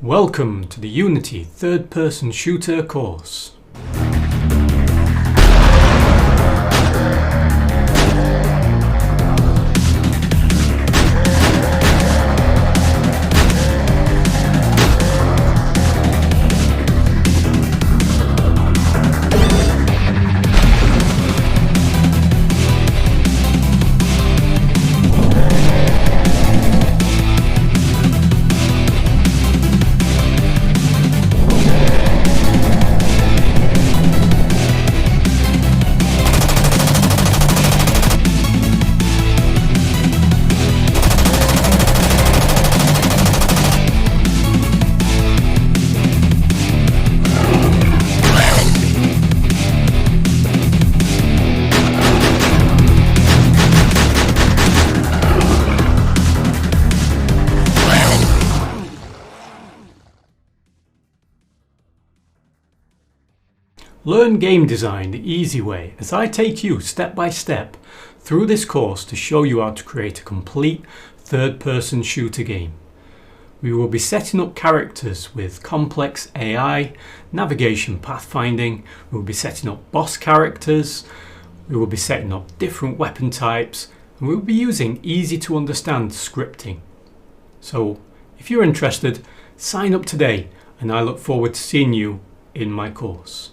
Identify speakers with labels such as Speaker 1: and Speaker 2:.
Speaker 1: Welcome to the Unity third-person shooter course. Learn game design the easy way as I take you step by step through this course to show you how to create a complete third-person shooter game. We will be setting up characters with complex AI, navigation pathfinding, we will be setting up boss characters, we will be setting up different weapon types, and we will be using easy to understand scripting. So if you're interested, sign up today and I look forward to seeing you in my course.